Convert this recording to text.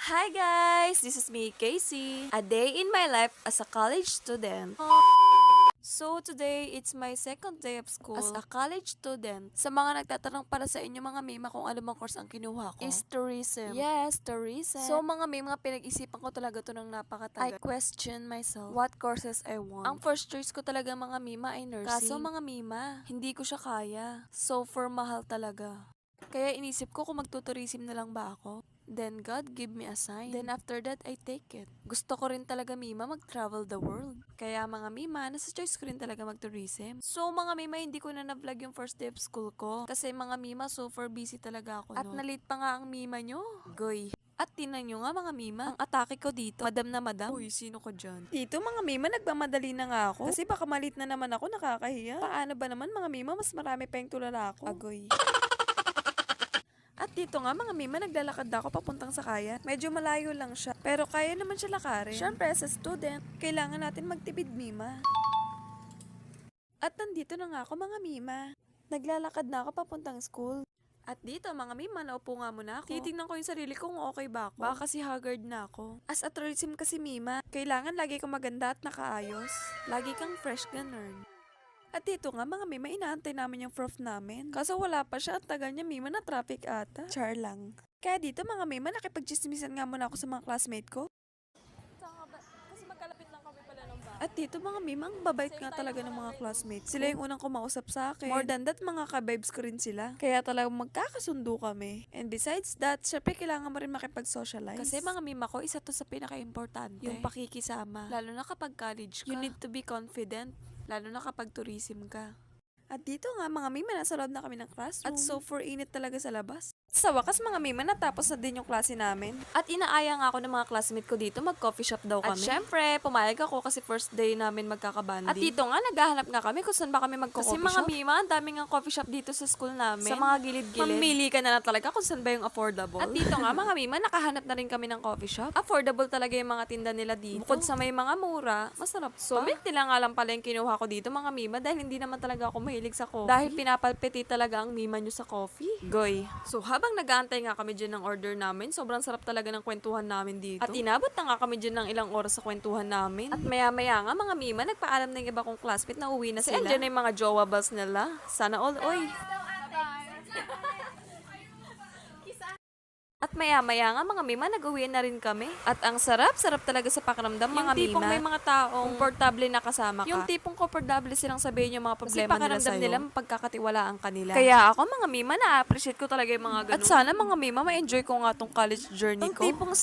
Hi guys! This is me, Casey. A day in my life as a college student. So today, it's my second day of school as a college student. Sa mga nagtatanong para sa inyo mga mima kung ano bang course ang kinuha ko, is tourism. Yes, tourism. So mga mima, pinag-isipan ko talaga to ng napakatagal. I question myself what courses I want. Ang first choice ko talaga mga mima ay nursing. Kaso mga mima, hindi ko siya kaya. So for mahal talaga. Kaya inisip ko kung magtuturism na lang ba ako. Then God give me a sign. Then after that, I take it. Gusto ko rin talaga mima mag-travel the world. Kaya mga mima, nasa choice ko rin talaga mag-tourism. So mga mima, hindi ko na na-vlog yung first day of school ko. Kasi mga mima, super busy talaga ako. At na-late pa nga ang mima nyo. Goy. At tinan nyo nga mga mima, ang atake ko dito, madam na madam. Uy, sino ko dyan? Dito mga mima, nagmamadali na nga ako. Kasi baka malit na naman ako, nakakahiya. Paano ba naman mga mima, mas marami pa yung tulala ako. Agoy. At dito nga mga mima, naglalakad ako papuntang Sakayan. Medyo malayo lang siya, pero kaya naman siya lakarin. Siyempre, as a student, kailangan natin magtipid mima. At nandito na nga ako mga mima. Naglalakad na ako papuntang school. At dito mga mima, naupo nga muna ako. Titignan ko yung sarili ko kung okay ba ako. Baka kasi haggard na ako. As a tourism kasi mima, kailangan lagi kang maganda at nakaayos. Lagi kang fresh ganun. At dito nga mga mima, inaantay namin yung prof namin. Kaso wala pa siya, at tagal niya mima na traffic ata. Char lang. Kaya dito mga mima, nakipag-chismisan nga muna ako sa mga classmate ko. Kasi magkalapit lang kami pala ng bahay. At dito mga mima, ang babait nga talaga ng mga classmates. Sila yung unang kumausap sa akin. More than that, mga ka-vibes ko rin sila. Kaya talagang magkakasundo kami. And besides that, syempre kailangan mo rin makipag-socialize. Kasi mga mima ko, isa to sa pinaka-importante. Yung pakikisama. Lalo na kapag college ka. You need to be confident. Lalo na kapag tourism ka. At dito nga mga mima, nasa loob na kami ng classroom. At super init talaga sa labas. Sa wakas mga mima, natapos na din yung klase namin. At inaaya nga ako ng mga classmate ko dito, mag-coffee shop daw kami. At syempre, pumayag ako kasi first day namin magkakabanding. At dito nga, naghahanap nga kami kung saan ba kami magko-coffee shop. Kasi mga mima, ang daming nga coffee shop dito sa school namin. Sa mga gilid-gilid. Mamili ka na talaga kung saan ba yung affordable. At dito nga mga mima, nakahanap na rin kami ng coffee shop. Affordable talaga yung mga tinda nila dito. Bukod sa may mga mura, masarap pa. So, milk nila nga lang pala yung kinuha ko dito mga mima dahil hindi naman talaga ako mahilig sa coffee. Dahil pinapalpiti talaga ang mima nyo sa coffee. Goy. So, habang nag-aantay nga kami dyan ng order namin, sobrang sarap talaga ng kwentuhan namin dito. At inabot na nga kami dyan ng ilang oras sa kwentuhan namin. At maya-maya nga mga mima, nagpaalam na yung iba kong classmate na uwi na sila. Andyan na yung mga jowa balls nila. Sana all, oy. At maya-maya nga mga mima, nag-uwi na rin kami. At ang sarap-sarap talaga sa pakiramdam mga mima. Yung tipong may mga taong komportable na kasama ka. Yung tipong komportable silang sabihin yung mga problema nila sa'yo. Nila mapagkakatiwalaan kanila. Kaya ako mga mima, na-appreciate ko talaga yung mga ganun. At sana mga mima, ma-enjoy ko nga tong college journey ko. Yung tipong